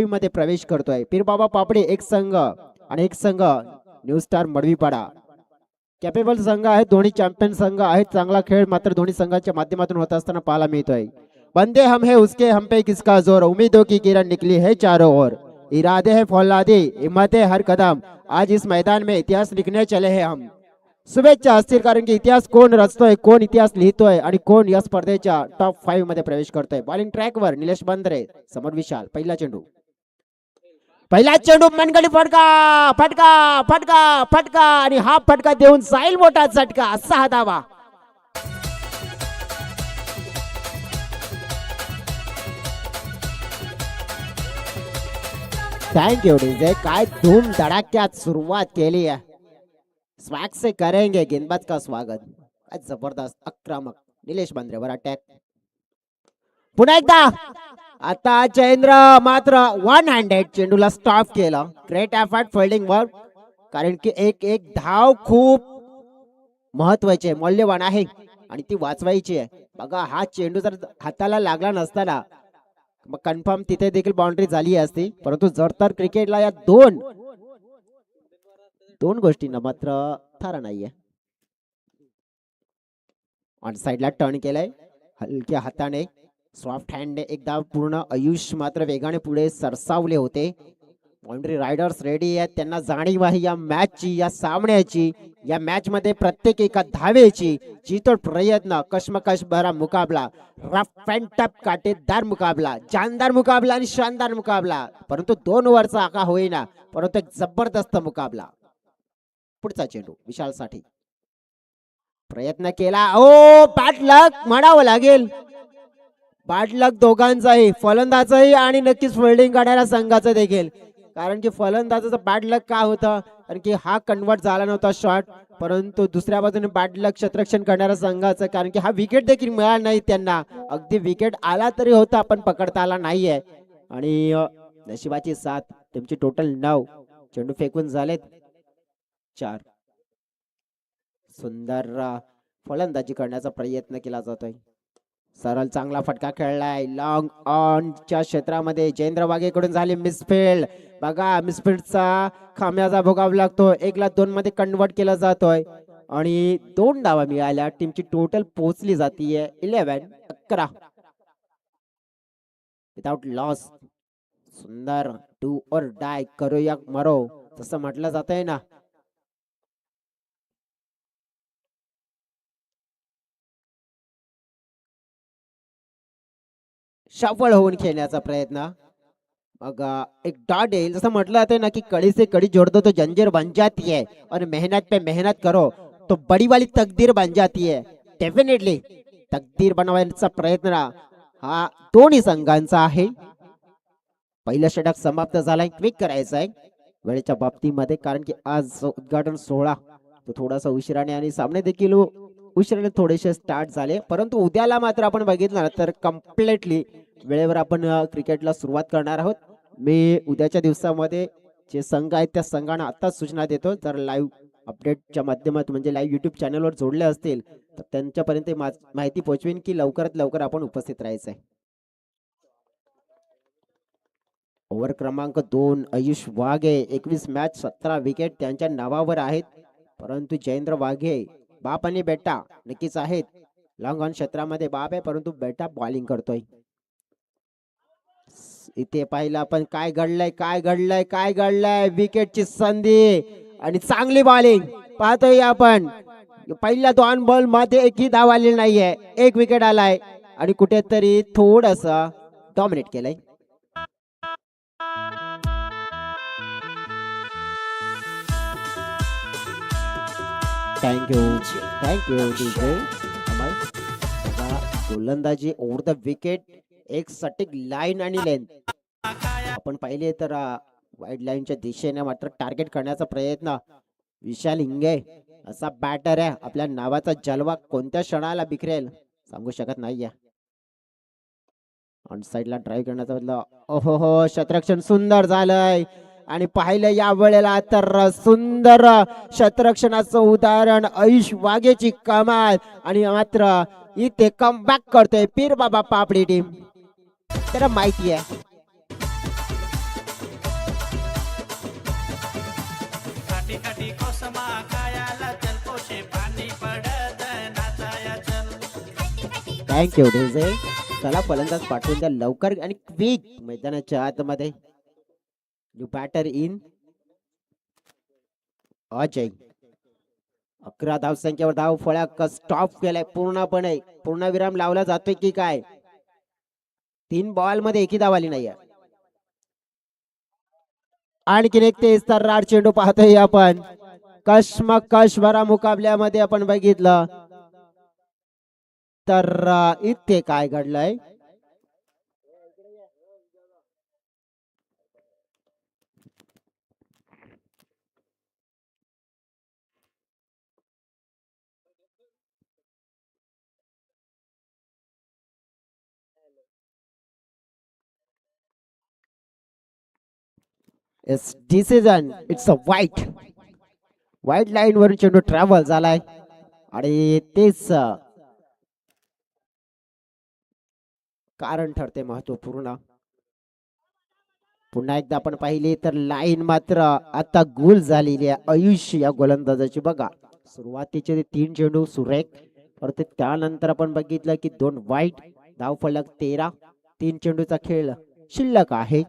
मध्ये प्रवेश करतोय. पीर बाबा पापडे एक संघ आणि एक संघ न्यू स्टार मडवीपाडा. कॅपेबल संघ आहेत, दोन्ही चॅम्पियन संघ आहेत. चांगला खेळ मात्र दोन्ही संघांच्या माध्यमातून होत असताना पाहायला मिळतोय. बंदे हम है उसके हम पे किसका जोर, उम्मीदों की किरण निकली है चारों ओर, इरादे है फौलादी हिम्मत है हर कदम, आज इस मैदान में इतिहास लिखने चले हैं हम. शुभेच्छा असतील, कारण की इतिहास कोण रचतोय, कोण इतिहास लिहितोय आणि कोण या स्पर्धेच्या टॉप 5 मध्ये प्रवेश करतोय. बॉलिंग ट्रॅकवर निलेश बंद्रे, समोर विशाल. पहिला चेंडू मनगडी फटका फटका फटका फटका आणि हा फटका देऊन जाईल मोठा झटका. असा हा दावा. Thank you DJ. काय धूम धडाक्यात सुरुवात केली आहे. स्वॅग से करेंगे गेंदबाज का स्वागत. काय जबरदस्त आक्रमक निलेश बांद्रेवर अटॅक. पुन्हा एकदा आता जयेंद्र मात्र वन हँडेड चेंडूला स्टॉप केलं. ग्रेट एफर्ट फिल्डिंग वर्क, कारण की एक एक धाव खूप महत्वाची आहे, मौल्यवान आहे आणि ती वाचवायची आहे. बघा हा चेंडू जर हाताला लागला नसताना मग कन्फर्म तिथे देखील बाउंड्री झाली असती. परंतु जर तर क्रिकेटला या दोन गोष्टींना मात्र थारा नाहीये. ऑन साइडला टर्न केलाय हलक्या हाताने, सॉफ्ट हँड एकदा पूर्ण. आयुष मात्र वेगाने पुढे सरसावले होते. बाउंड्री रायडर्स रेडी आहेत, त्यांना जाणीव आहे या मॅचची, या सामन्याची. या मॅच मध्ये प्रत्येक एका धावेची जीतोड प्रयत्न, कश्मकश भरा मुकाबला, रफ अँड टफ काटेदार मुकाबला, जानदार मुकाबला आणि शानदार मुकाबला. परंतु 2 ओव्हरचा आका होईना, परंतु एक जबरदस्त मुकाबला. पुढचा चेंडू विशाल साठी. प्रयत्न केला. ओ बॅड लक म्हणावं लागेल. बॅड लक दोघांचाही, फलंदाजाही आणि नक्कीच फिल्डिंग करणाऱ्या संघाचं देखील. कारण की फलंदाजाचं बॅड लक का होतं, कारण की हा कन्वर्ट झाला नव्हता शॉट. परंतु दुसऱ्या बाजूने बॅड लक क्षेत्ररक्षण करणाऱ्या संघाचं, कारण की हा विकेट देखील मिळाला नाही त्यांना. अगदी विकेट आला तरी होता पण पकडता आला नाहीये. आणि नशिबाची साथ. टीमची टोटल 9 चेंडू फेकून झालेत 4. सुंदर फलंदाजी करण्याचा प्रयत्न केला जातोय. सरळ चांगला फटका खेळलाय लॉंग ऑनच्या क्षेत्रामध्ये. जयेंद्र वाघेकडून झाली मिसफील्ड. बघा मिसफील्डचा खाम्याचा भोगावा लागतो. 1-2 मध्ये कन्वर्ट केला जातोय आणि 2 धावा मिळाल्या. टीमची टोटल पोहोचली जातीये 11. Without loss. सुंदर डू और डाय, करो या मरो, तसं म्हटलं जातंय ना. सफल होऊन खेळण्याचा प्रयत्न. मग एक डॉट येईल. जसं म्हटलं जातं ना की कड़ी से कड़ी जोड़ दो तो जंजीर बन जाती है और मेहनत पे मेहनत करो तो बड़ी वाली तकदीर बन जाती है. डेफिनेटली तकदीर बनवायचा प्रयत्न हा दोन्ही संघांचा आहे. पहिलं षटक समाप्त झालाय. क्विक करायचं आहे वेळेच्या बाबतीमध्ये, कारण की आज उद्घाटन सोहळा तो थोडासा उशिराने आणि सामने देखील उशिराने थोडेसे स्टार्ट झाले. परंतु उद्याला मात्र आपण बघितलं तर कम्प्लिटली वेळेवर आपण क्रिकेटला सुरुवात करणार आहोत. मी उद्याच्या दिवसामध्ये जे संघ आहेत त्या संघांना आत्ताच सूचना देतो. जर लाईव्ह अपडेटच्या माध्यमातून म्हणजे लाईव्ह युट्यूब चॅनलवर जोडले असतील तर त्यांच्यापर्यंत माहिती पोहोचवीन की लवकरात लवकर आपण उपस्थित राहायचं आहे. ओव्हर क्रमांक 2 आयुष वाघे. 21 मॅच 17 विकेट त्यांच्या नावावर आहेत. परंतु जयेंद्र वाघे बाप आणि बेटा नक्कीच आहेत. लॉंग ऑन क्षेत्रामध्ये बाप आहे, परंतु बेटा बॉलिंग करतोय. इथे पाहिलं आपण काय घडलंय. विकेटची संधी आणि चांगली बॉलिंग पाहतोय आपण. पहिल्या 2 बॉल मध्ये एकही धाव आलेली नाहीये. 1 विकेट आलाय आणि कुठेतरी थोडस डॉमिनेट केलंय. Thank you DJ. गोलंदाजी ओव्हर द विकेट, एक सटीक लाईन आणि लेंथ आपण पाहिले तर वाईड लाईनच्या दिशेने मात्र टार्गेट करण्याचा प्रयत्न. विशाल हिंगे असा बॅटर आहे, आपल्या नावाचा जलवा कोणत्या क्षणाला बिखरेल सांगू शकत नाहीये. ऑन साइडला ड्राईव्ह करण्याचा बदला. ओहो क्षेत्ररक्षण सुंदर झालंय आणि पाहिलं या वेळेला तर सुंदर क्षेत्ररक्षणाचं उदाहरण आयुष वाघेची कमाल. आणि मात्र इथे कमबॅक करतोय पीर बाबा पापडी टीम. त्याला माहिती आहे थँक्यू डीजे. चला फलंदाज पाठवून द्या लवकर आणि क्विक मैदानाच्या आतमध्ये. New batter in Ajay. 11 धावसंख्येवर धाव फळ्या स्टॉप केलाय पूर्णपणे. पूर्णविराम लावला जातोय की काय? 3 बॉल मध्ये एकही धाव आली नाहीये. आणखीन एक तेज तर्रार चेंडू पाहतोय आपण. कश्मकश भरा मुकाबल्यामध्ये आपण बघितलं तर इथे काय घडलंय? Decision it's a white line वरून चेंडू ट्रॅव्हल झालाय आणि तेच कारण ठरते महत्वपूर्ण. पुन्हा एकदा आपण पाहिली तर लाईन मात्र आता गोल झालेली आहे आयुष्य या गोलंदाजाची. बघा सुरुवातीचे 3 चेंडू सुरेख, परत त्यानंतर आपण बघितलं की 2 वाईट, धाव फलक 13. 3 चेंडूचा खेळ शिल्लक आहे.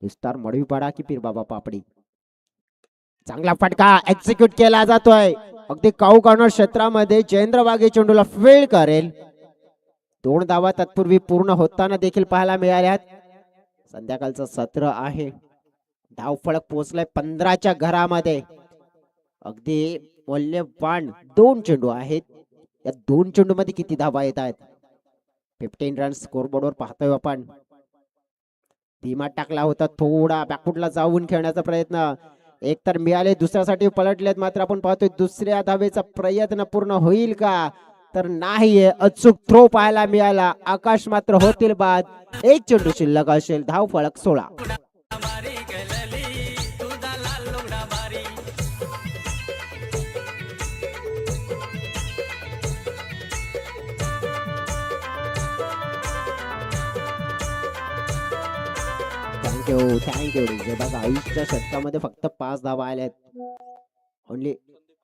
विस्तार मडवीपाडा की पीर बाबा पापडी. चांगला फटका एक्झिक्यूट केला जातोय अगदी काऊ कॉर्नर क्षेत्रामध्ये. जयेंद्र वाघे चेंडूला फील्ड करेल. 2 धावा तत्पूर्वी पूर्ण होताना देखील पाहायला मिळाल्यात. संध्याकाळचं सत्र आहे. धाव फलक पोहोचलाय 15च्या घरामध्ये. अगदी मौल्यवान 2 चेंडू आहेत. या 2 चेंडू मध्ये किती धावा येत आहेत? 15 रन स्कोरबोर्डवर पाहतोय आपण. धीमा टाकला होता, थोडा बॅकफुटला जाऊन खेळण्याचा प्रयत्न एक तर मिळाले, दुसऱ्यासाठी पलटलेत. मात्र आपण पाहतोय दुसऱ्या धावेचा प्रयत्न पूर्ण होईल का? तर नाहीये. अचूक थ्रो पाहायला मिळाला. आकाश मात्र होतील बाद. 1 चेंडू शिल्लक असेल. धाव फलक 16. थँक्यू. बघा आयुषच्या षटकामध्ये फक्त 5 धावा आल्यात. ओनली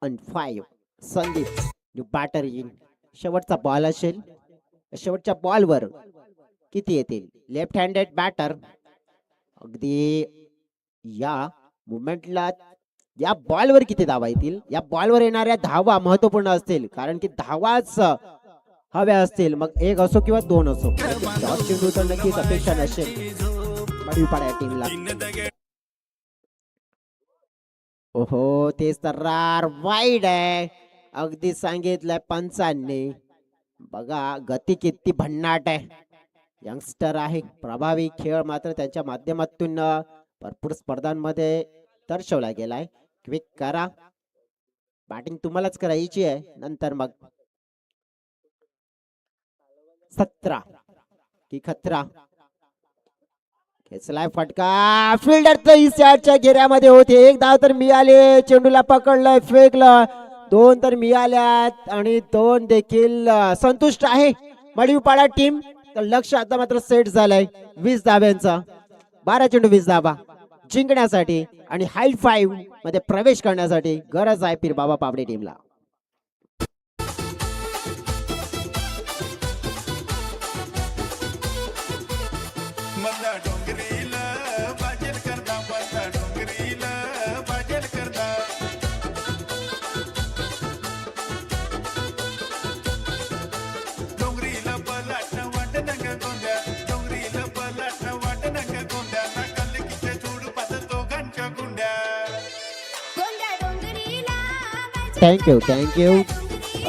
5. Sandeep batter in. शेवटचा बॉल असेल. शेवटच्या बॉलवर किती येतील? Left handed batter. अगदी या मुवमेंटला या बॉलवर किती धावा येतील? या बॉलवर येणाऱ्या धावा महत्वपूर्ण असतील, कारण की धावाच हव्या असतील. मग 1 असो किंवा 2 असो. चेंडू तर नक्कीच अपेक्षा नसेल मडवीपाडा टीमला. ओहो तेच तर रार वाईड आहे. अगदी सांगितलंय पंचांनी. बघा गती किती भन्नाट आहे. यंगस्टर आहे. प्रभावी खेळ मात्र त्यांच्या माध्यमातून भरपूर स्पर्धांमध्ये दर्शवला गेलाय. क्विक करा. बॅटिंग तुम्हालाच करायची आहे. नंतर मग 17 की खतरा. खेचलाय फटका. फिल्डर इशाच्या घेऱ्यामध्ये होते. 1 धाव तर मिळाले. चेंडूला पकडलंय, फेकलं. 2 तर मिळाल्यात आणि 2 देखील संतुष्ट आहे मडवीपाडा टीम. तर लक्ष आता मात्र सेट झालंय 20 धाव्यांचा. 12 चेंडू 20 धावा जिंकण्यासाठी आणि हाय 5 मध्ये प्रवेश करण्यासाठी गरज आहे पीर बाबा पापडे टीमला. थँक्यू.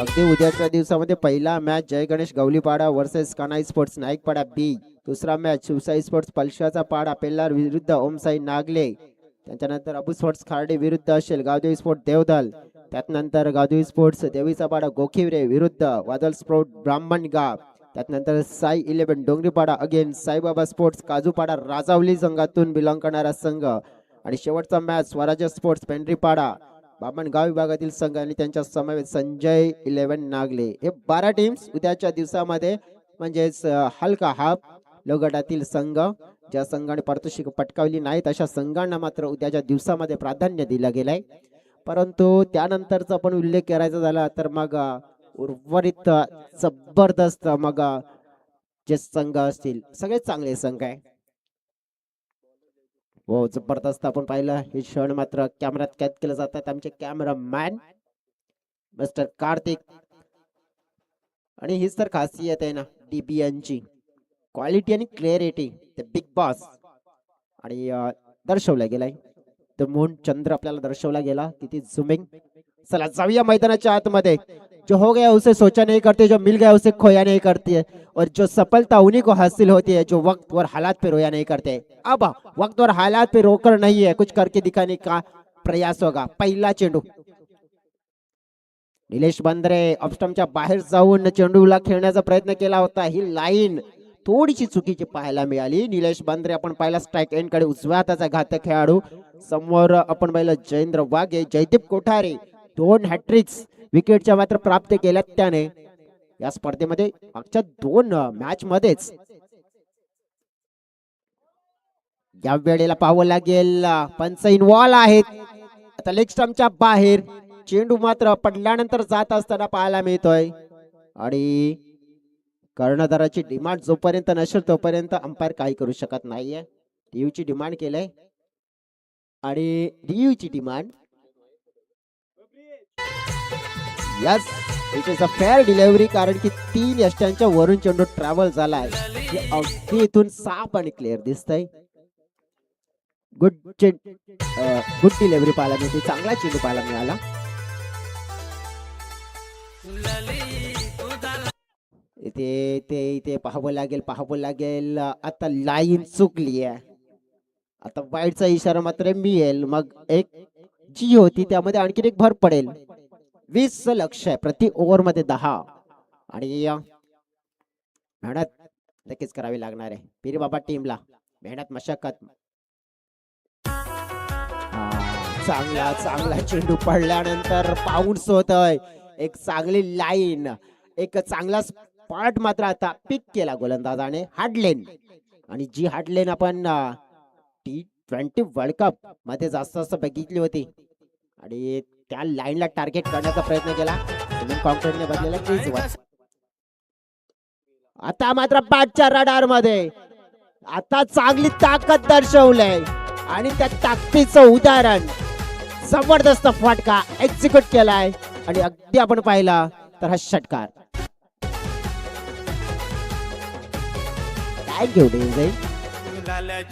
अगदी उद्याच्या दिवसामध्ये पहिला मॅच जय गणेश गवलीपाडा वर्सेस कानाई स्पोर्ट्स नाईकपाडा बी. दुसरा मॅच शिवसाई स्पोर्ट्स पलशाचा पाडा पेल्लार विरुद्ध ओमसाई नागले. त्याच्यानंतर अबू स्पोर्ट्स खार्डे विरुद्ध असेल गावदेवी स्पोर्ट देवदल. त्यानंतर गावदेवी स्पोर्ट्स देवीचा पाडा गोखिवरे विरुद्ध वादळ स्पोर्ट ब्राह्मणगाव. त्यानंतर साई 11 डोंगरीपाडा अगेन साईबाबा स्पोर्ट्स काजूपाडा राजावली संघातून बिलॉंग करणारा संघ. आणि शेवटचा मॅच स्वराज्य स्पोर्ट्स पेंढरीपाडा बामणगाव विभागातील संघ आणि त्यांच्या समवेत संजय 11 नागले. हे 12 टीम्स उद्याच्या दिवसामध्ये म्हणजेच हलका हाफ लो गटातील संघ. ज्या संघाने पारितोषिक पटकावली नाहीत अशा संघांना मात्र उद्याच्या दिवसामध्ये प्राधान्य दिलं गेलंय. परंतु त्यानंतरचा आपण उल्लेख करायचा झाला तर मग उर्वरित जबरदस्त मग जे संघ असतील सगळे चांगले संघ आहे. हो जबरदस्त आपण पाहिलं हे क्षण मात्र कॅमेऱ्यात कैद केले जातात आमचे कॅमेरामॅन मिस्टर कार्तिक. आणि हीच तर खासियत आहे ना डीबीएनची, क्वालिटी आणि क्लिअरिटी ते बिग बॉस. आणि दर्शवला गेलाय तो मून चंद्र आपल्याला दर्शवला गेला किती झुमिंग. चला जाऊया मैदानाच्या आतमध्ये. जो हो गया उसे सोचा नहीं करते, जो मिल गया उसे खोया नहीं करते, और जो सफलता उन्हीं को हासिल होती है जो वक्त और हालात पे रोया नहीं करते. अब वक्त और हालात पे रोकर नहीं है, कुछ करके दिखाने का प्रयास होगा. पहिला चेंडू निलेश बंद्रे ऑफस्टमच्या बाहेर जाऊन चेंडूला खेळण्याचा प्रयत्न केला होता. ही लाईन थोडीशी चुकीची पाहायला मिळाली. निलेश बंद्रे आपण पाहिला स्ट्राइक एंड कडे उजव्या हाताचा घातक खेळाडू. समोर आपण पाहिलं जयेंद्र वाघे, जयदीप कोठारे 2 हॅट्रिक्स विकेटच्या मात्र प्राप्त केल्यात त्याने या स्पर्धेमध्ये मागच्या 2 मॅच मध्येच. या वेळेला पाहावं लागेल पंच इन्व्हॉल्व आहेत. आता लेग स्टंपच्या बाहेर चेंडू मात्र पडल्यानंतर जात असताना पाहायला मिळतोय. आणि कर्णधाराची डिमांड जोपर्यंत नसेल तोपर्यंत अंपायर काही करू शकत नाहीये. रिव्ह्यूची डिमांड केलंय आणि रिव्ह्यूची demand yes it is a fair delivery, कारण की 3 यष्ट्यांच्या वरून चेंडू ट्रॅव्हल झालाय. अगदी इथून साफ आणि क्लिअर दिसतंय. गुड डिलिव्हरी पाहायला मिळते, चांगला चेंडू पाहायला मिळाला. इथे पाहावं लागेल आता लाईन चुकली आहे. आता वाईडचा इशारा मात्र मिळेल, मग एक जी होती त्यामध्ये आणखीन एक भर पडेल. 20 लक्ष आहे प्रति ओव्हर मध्ये 10. आणि मेहनत नक्कीच करावी लागणार आहे पिरी बाबा टीमला. मेहनत मशक्कत. चांगला चेंडू पडल्यानंतर बाउन्स होतोय. एक चांगली लाईन, एक चांगला स्पॉट मात्र आता पिक केला गोलंदाजाने हार्डलेन. आणि जी हार्डलेन आपण T20 वर्ल्ड कप मध्ये जास्त बघितली होती आणि त्या लाईनला टार्गेट करण्याचा प्रयत्न केला कॉन्क्रीटने बदलेला क्रीजवर. आता मात्र बॅटच्या रडार मध्ये आता चांगली ताकद दर्शवलंय आणि त्या ताकदीचं उदाहरण जबरदस्त फटका एक्झिक्यूट केलाय. आणि अगदी आपण पाहिला तर हा षटकार. थँक्यू डेंजय.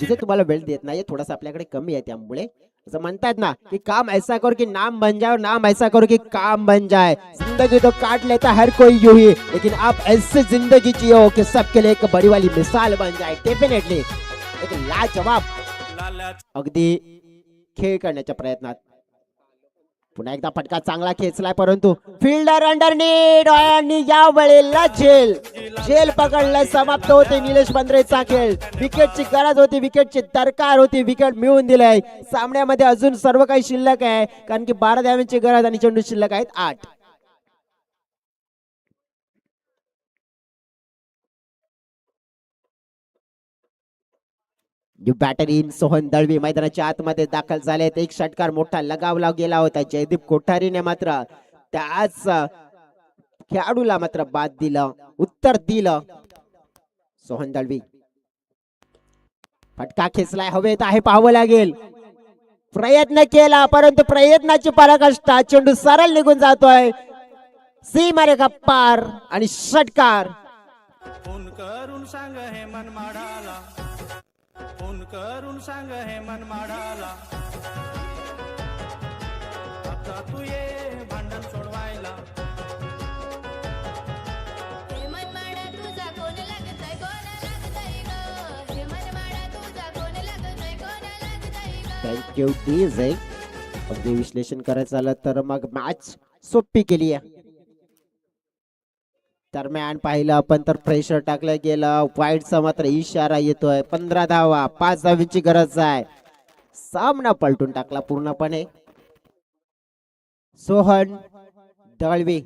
जिथे तुम्हाला वेळ देत नाही थोडासा आपल्याकडे कमी आहे, त्यामुळे असं म्हणतात ना कि काम ऐसा करो कि नाम बन जाए और नाम ऐसा करो कि काम बन जाए. जिंदगी तो काट लेता हर कोई यूं ही, लेकिन आप ऐसे जिंदगी जियो कि सबके लिए एक बड़ी वाली मिसाल बन जाए. डेफिनेटली एक लाजवाब अगदी खेळ करण्याच्या प्रयत्नात पुन्हा एकदा फटका चांगला खेचलाय, परंतु फिल्डर अंडरनीट आणि या वेळेला झेल पकडलाय. समाप्त होते निलेश बंद्रेचा खेळ. विकेटची गरज होती, विकेटची दरकार होती, विकेट मिळवून दिलाय. सामन्यामध्ये अजून सर्व काही शिल्लक आहे, कारण की 12 धावांची गरज आणि चेंडू शिल्लक आहेत 8. बॅटर इन सोहन दळवी मैदानाच्या आतमध्ये दाखल झालेत. एक षटकार मोठा लगावला गेला होता. जयदीप कोठारीने मात्र त्याच खेळाडूला मात्र बाद दिलं, उत्तर दिलं. सोहन दळवी फटका खेचलाय, हवेत आहे, पाहावं लागेल. प्रयत्न केला परंतु प्रयत्नाची पराकाष्ठा. चेंडू सरळ निघून जातोय सीमारेखा पार आणि षटकार. फोन करून सांग हे मन माडाला, फोन करून सांग हे मन माडाला. आता तू ये भांडण सोडवायला. हे मन माडा तुझा कोण लागतंय, कोण लागतंय ग. हे मन माडा तुझा कोण लागतंय, कोण लागतंय ग. Thank you DJ. अगदी विश्लेषण करायचं झालं तर मग मॅच सोपी केली आहे. दरम्यान पाहिलं आपण तर प्रेशर टाकलं गेलं. वाईडचा मात्र इशारा येतोय. 15 धावा, 5 धावांची गरज आहे. सामना पलटून टाकला पूर्णपणे. सोहन दळवी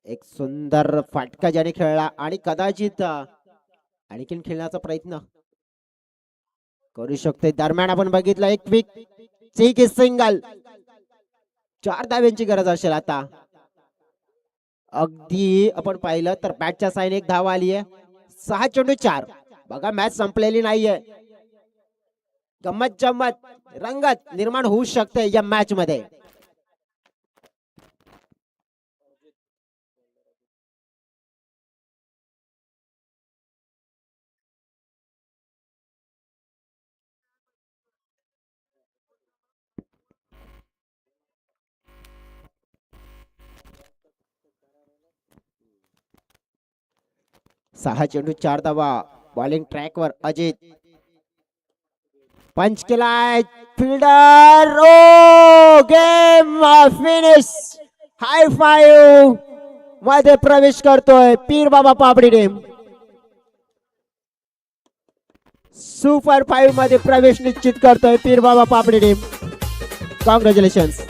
एक सुंदर फटका ज्याने खेळला आणि कदाचित आणखीन खेळण्याचा प्रयत्न करू शकते. दरम्यान आपण बघितलं एक क्विक सिंगल 4 धाव्यांची गरज असेल आता. अगदी आपण पाहिलं तर बॅटच्या साईन 1 धाव आली आहे. 6 चेंडू 4. बघा मॅच संपलेली नाहीये. गंमत जम्मत रंगत निर्माण होऊ शकते या मॅच मध्ये. सहा चेंडू 4 धावा. बॉलिंग ट्रॅक वर अजित. पंच केलाय फिल्डर. ओ गेम फिनिश. हाय फाईव्ह मध्ये प्रवेश करतोय पीर बाबा पापडी टीम. सुपर 5 मध्ये प्रवेश निश्चित करतोय पीर बाबा पापडी टीम. कॉंग्रॅच्युलेशन्स.